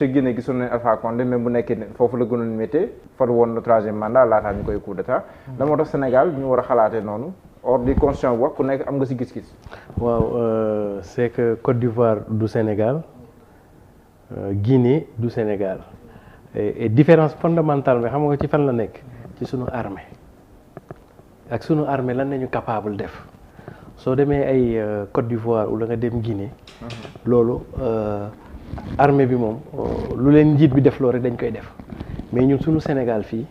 te Guinée gisoon nañ Alpha Condé même bu nekkee foofu la gënoon méttee far woon na 3e mandat laataa ñu koy coup d'état la moo tax Sénégal ñu war a xalaatee noonu hors du conscient wax ku nekk am nga si gis-gis. waaw c'est que Côte d'Ivoire du Sénégal Guinée du Sénégal et différence fondamentale bi xam nga ci fan la nekk ci sunu armée ak sunu armée lan nañu capable def soo demee ay Côte d'Ivoire wala nga dem Guinée loolu armée bi moom lu leen njiit bi def loo rek dañ koy def mais ñun sunu Sénégal fii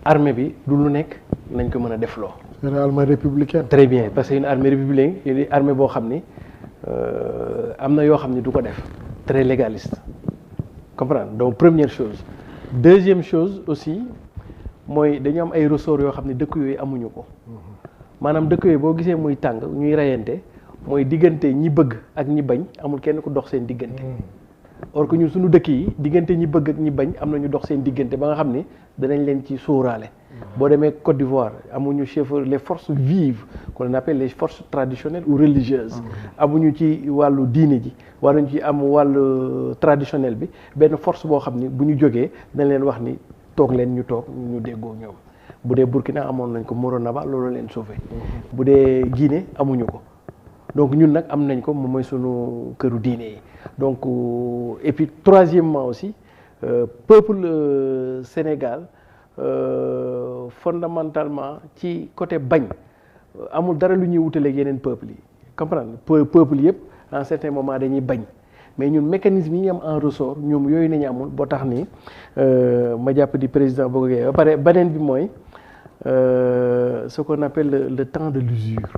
armée bi du lu nekk nañ ko mën a def loo. une armée républicaine. très bien parce que une armée républicaine armée boo xam ni am na yoo xam ni du ko def très légaliste comprendre donc première chose deuxième chose aussi mooy dañu am ay ressorts yoo xam ne dëkk yooyu amuñu ko maanaam dëkk yooyu boo gisee muy tàng ñuy reyante mooy diggante ñi bëgg ak ñi bañ amul kenn ku dox seen diggante or que ñun suñu dëkk yi diggante ñi bëgg ak ñi bañ am na ñu dox seen diggante ba nga xam ni danañ leen ci sóoraale boo demee Côte d'Ivoire amuñu chef les forces vives qu'on appelle les forces traditionnelles ou religieuses amuñu ci wàllu diine ji waruñu ci am wàllu traditionnel bi benn force boo xam ni bu ñu jógee dañ leen wax ni toog leen ñu toog ñu déggoo ñoom bu dee Burkina amoon nañ ko Moronaba loolu leen sauvé bu dee Guinée amuñu ko donc ñun nag am nañ ko moom mooy sunu këru diine yi donc et puis troisièmement aussi peuple Sénégal fondamentalement ci côté bañ amul dara lu ñuy wutaleeg yeneen peuple yi comprendre peuple yëpp à un certain moment dañuy bañ mais ñun mécanisme yi ñu am en ressort ñoom yooyu nañu amul boo tax ni ma jàpp di président boo ko ba pare beneen bi mooy ce qu'on appelle le temps de l'usure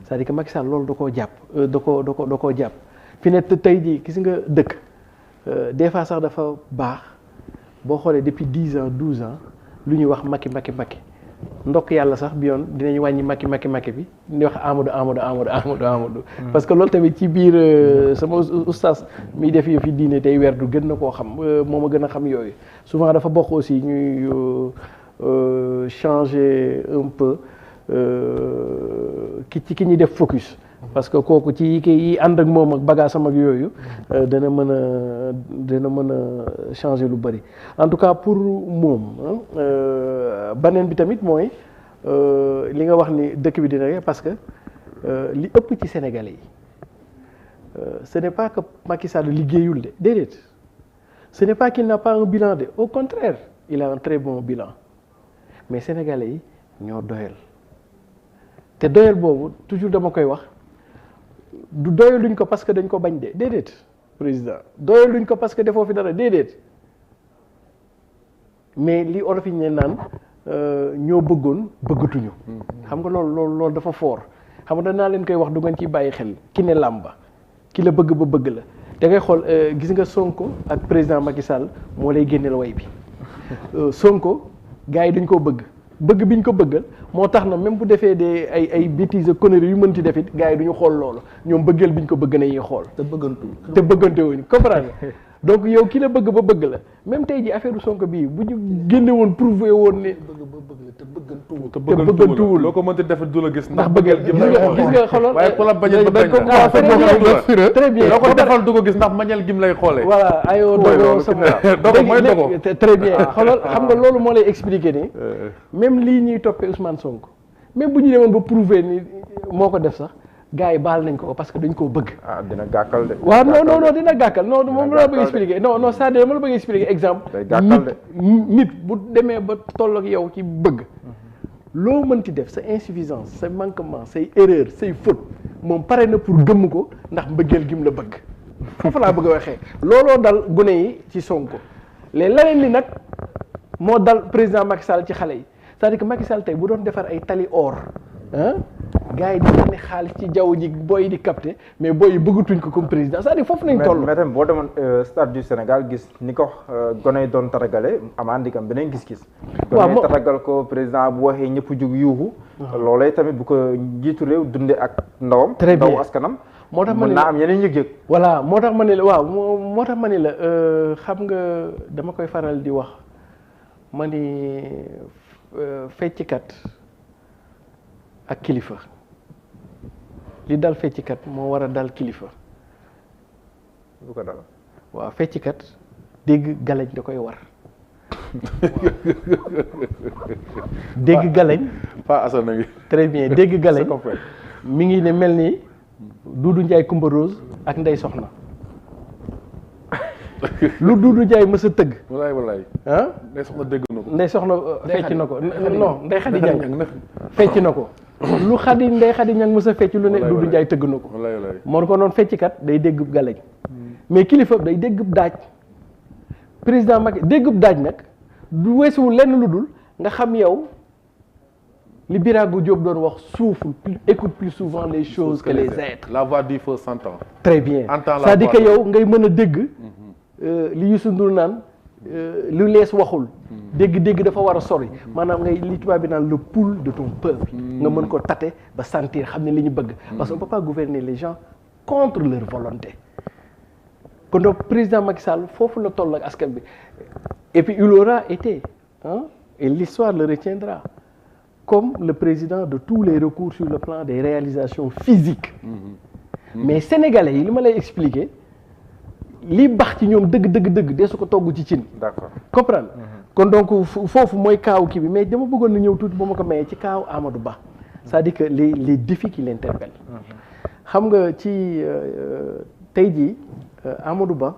c'est-à-dire que Macky Sall loolu da koo jàpp da koo jàpp fi ne tey jii gis nga dëkk des fois sax dafa baax boo xoolee depuis 10 ans 12 ans lu ñuy wax Macky ndokk yàlla sax bi yoon dinañ wàññi Macky bi di wax Amadou parce que loolu tamit ci biir sama oustaz miy def yëf yi diine tey werdu gën na koo xam moo ma gën a xam yooyu souvent dafa bokk aussi ñuy changer un peu ki ñuy def focus parce que kooku ci yi ànd ak moom ak bagaasam ak yooyu dana mën a changer lu bari en tout cas pour moom beneen bi tamit mooy li nga wax ni dëkk bi dina parce que li ëpp ci Sénégalais yi ce n'est pas que Macky Sall liggéeyul de déedéet ce n'est pas qu'il n'a pas un bilan de au contraire il a un très bon bilan mais Sénégalais yi ñoo doyal te doyal boobu toujours dama koy wax du doyaluñ ko parce que dañ ko bañ de déedéet président doyaluñ ko parce que defoo fi dara déedéet mais li olof yi ne naan ñoo bëggoon bëggatuñu. xam nga loolu dafa fort xam nga danaa leen koy wax du ngeen ciy bàyyi xel ki ne làmba ki la bëgg ba bëgg la da ngay xool gis nga Sonko ak président Macky Sall moo lay génneel way bi Sonko gars yi dañ koo bëgg biñ ko bëggal moo tax na même bu defee des ay bêtises conneries yu mënti def it gars yi duñu xool loolu ñoom bëggeel biñ ko bëgg nañuy xool. te bëggante wuñ comprendre donc yow ki la bëgg ba bëgg la même tey ji affaire Sonko bii bu ñu génne woon prouvé woon ne. te bëggantuwul loo ko mënti def du la gis. ndax bëggeel gis nga xoolal waaye ku la bañal ba bañ ko très bien loo ko defal du ko gis ndax mañal gim lay xoolee. voilà ayoo dogo sama dogo mooy dogo très bien xoolal xam nga loolu moo lay expliquer ni même lii ñuy toppee Ousmane Sonko même bu ñu demoon ba prouvé ni moo ko def sax gars yi baal nañ ko parce que dañ koo bëgg. ah dina gàkkal de. waaw non dina gàkkal non moom la bëgg expliquer non c'est-à-dire dama la bëgg expliquer exemple. nit bu demee ba toll ak yow ci bëgg. loo mënti def sa insuffisance sa manquement say erreur say faute moom pare na pour gëmm ko ndax mbëggeel gim la bëgg foofu laa bëgg a waxee looloo dal gune yi ci Sonko léegi leneen li nag moo dal président Macky Sall ci xale yi c'est-à-dire que Macky Sall tey bu doon defar ay tali or gars yi di sànni xaalis ci jaww ji booy yi di capté mais booy yi bëggatuñ ko comme président c'est-à-dire foofu nañ toll. mais tamit boo demoon stade du Sénégal gis ni ko gone yi doon taragale amaan di kam beneen gis-gis. waaw gone yi taragal ko président bu waxee ñëpp jug yuuxu. loolee tamit bu ko njiitu réew dundee ak ndawam. très bien ndaw askanam. moo tax ma ne mën naa am yeneen yëg-yëg. voilà moo tax ma ne la waaw moo tax ma ne la xam nga dama koy faral di wax ma ni fecckat ak kilifa. li dal feccikat moo war a dal kilifa. bu ko dal waaw feccikat dégg galañ da koy war dégg galañ pas Assane ngi très bien dégg galañ mi ngi ne mel ni Doudou Ndiaye Coumba Rose ak Ndey Soxna lu Doudou Ndiaye mës a tëgg walaay ah Ndey Soxna dégg na ko Ndey Soxna fecc na ko non Ndey Xadi Ñang fecc na ko lu Ndey Xadi Ñang mës a fecc lu ne Doudou Ndiaye tëgg na ko moo ko noon fecckat day déggub galañ mais kilifa day déggub daaj président Macky déggub daaj nag du weesuwul lenn lu dul nga xam yow li Birago Diop doon wax souffle écoute plus souvent les choses que les êtres. La voix du feu s'entend. Très bien c'est-à-dire que yow ngay mën a dégg li Youssou Ndour naan lu lees waxul dégg-dégg dafa war a sori maanaam ngay li tubaab bi naan le pouls de ton peuple nga mën ko tâter ba sentir xam ne li ñu bëgg parce qu'on peut pas gouverner les gens contre leur volonté kon donc président Macky Sall foofu la toll ak askan bi et puis il aura été et l'histoire le retiendra comme le président de tous les recours sur le plan des réalisations physiques mais sénégalais yi li ma lay expliquer li baax ci ñoom dëgg de su ko togg ci cin. D'accord comprendre kon donc foofu mooy kaaw kii bi mais dama bëggoon na ñëw tuuti ba ma ko mayee ci kaaw Amadou Ba c'est-à-dire que les défis qui l'interpellent xam nga ci tey jii Amadou Ba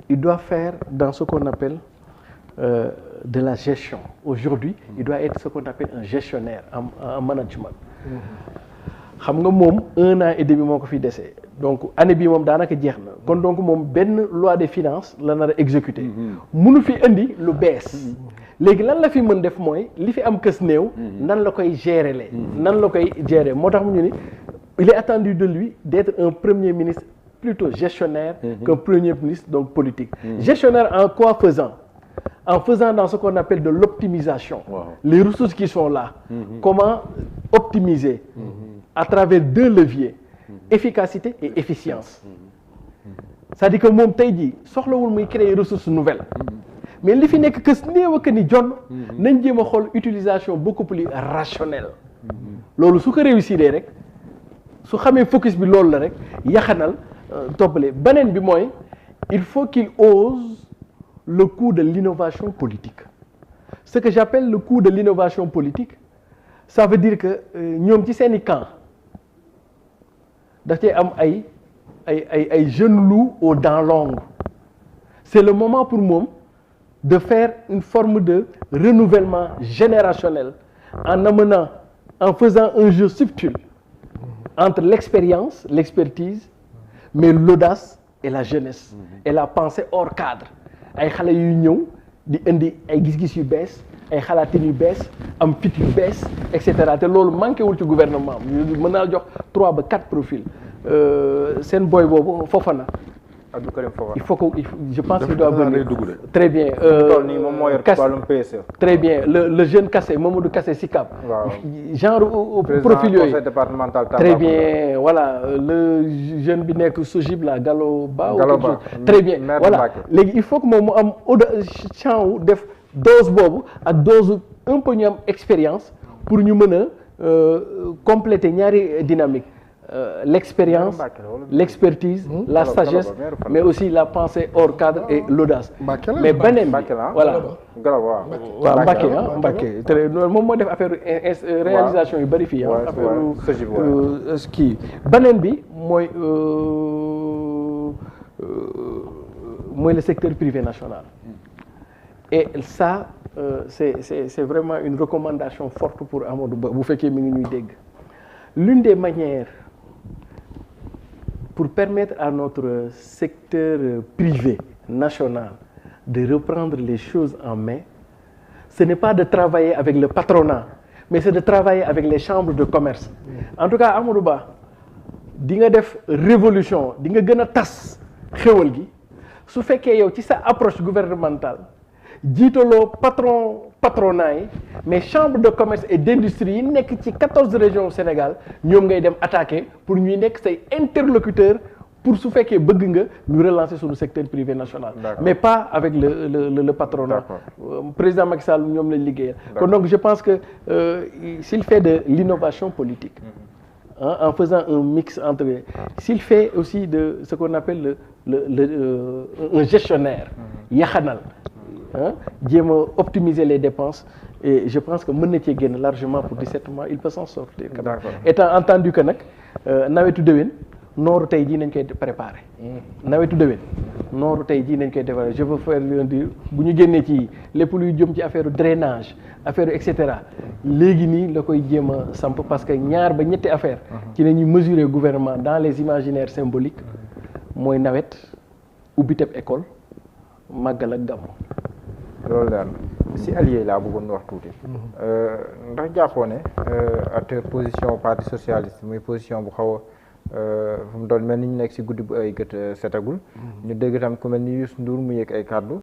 il doit faire dans ce qu'on appelle de la gestion aujourd'hui il doit être ce qu'on appelle un gestionnaire en management xam nga moom 1 an et demi moo ko fi dese donc année bii moom daanaka jeex na kon donc moom benn loi des finances la nar a exécuter mënu fi indi lu bees léegi lan la fi mën def mooy li fi am kës néew nan la koy gérer nan la koy gérer moo tax mu ñu ni il est attendu de lui d'être un premier ministre plutôt gestionnaire qu'un premier ministre donc politique gestionnaire en quoi faisant en faisant dans ce qu'on appelle de l'optimisation les ressources qui sont là comment optimiser à travers 2 leviers efficacité et efficience c'est-à-dire que moom tey jii soxlawul muy créer ressources nouvelles mais li fi nekk kës néew ak ni jonn nañ jéem a xool utilisation beaucoup plus rationnelle loolu su ko réussir rek su xamee focus bi loolu la rek yaxanal toppale beneen bi mooy il faut qu'il ose le coût de l'innovation politique ce que j'appelle le coût de l'innovation politique ça veut dire que ñoom ci seeni camp daf cee am ay jeunes loups aux dents longues c'est le moment pour moom de faire une forme de renouvellement générationnel en amenant en faisant un jeu subtil entre l'expérience l'expertise mais l'audace et la jeunesse et la pensée hors cadre ay xale yu ñëw di indi ay gis-gis yu bees ay xalaatin yu bees am fit yu bees et cetera te loolu manqué wul ci gouvernement mën naa jox 3 ba 4 profils seen boy boobu Fofana. Abdou Karim Fofana. il faut que je pense qu'il doit venir très bien. nii moom moo yor wàllum PSE. très bien le jeune Kassé Mamadou Kassé Sicap. waaw genre profil yooyu conseil départemental très bien voilà le jeune bi nekk Sojib la Gallo Ba. Gallo Ba très bien voilà léegi il faut que moom mu am champ wu def dose boobu ak dose un peu ñu am expérience pour ñu mën a compléter ñaari dynamique. L'expérience, l'expertise, la sagesse, mais aussi la pensée hors cadre et l'audace. Mais beneen bi voilà. waaw Mbacké moom moo def affaire réalisation yu bari fii affaire kii beneen bi mooy le secteur privé national. Et ça c'est vraiment une recommandation forte pour Amadou Ba bu fekkee mi ngi ñuy dégg. L'une des manières pour permettre à notre secteur privé national de reprendre les choses en main, ce n'est pas de travailler avec le patronat, mais c'est de travailler avec les chambres de commerce. En tout cas, Amadou Ba, di nga def révolution, di nga gën a tas xéwal gi su fekkee yow ci sa approche gouvernementale jiitaloo patronat yi mais chambre de commerce et d'industrie yi nekk ci 14 régions Sénégal ñoom ngay dem attaquer pour ñuy nekk say interlocuteurs pour su fekkee bëgg nga ñu relancer suñu secteur privé national. Mais pas avec le patronat. Président Macky Sall ñoom lañ liggéeyal. kon donc je pense que s'il fait de l'innovation politique. en faisant un mix entre s'il fait aussi de ce qu'on appelle un gestionnaire yaxanal jéem a optimiser les dépenses et je pense que mën na cee génn largement pour 17 mois il peut s'en sortir. D'accord. Étant entendu que nag nawetu déwén nooru tey jii nañ koy préparer. nawetu déwén nooru tey jii nañ koy préparer je veux faire bu ñu génnee ci lépp luy jëm ci affaire drainage affaire et cetera léegi nii la koy jéem a samp parce que ñaar ba ñetti affaire ci la ñuy mesurer gouvernement dans les imaginaires symboliques mooy nawet ubbiteb école màggal ak gàmmu. loolu daal si allié laa bëggoon wax tuuti. ndax jàppoo ne ak position parti socialiste muy position bu xaw a fu mu doon mel ni ñu nekk si guddi bu ay gët setagul. ñu dégg tam ku mel ni Youssou Ndour mu yëg ay kàddu.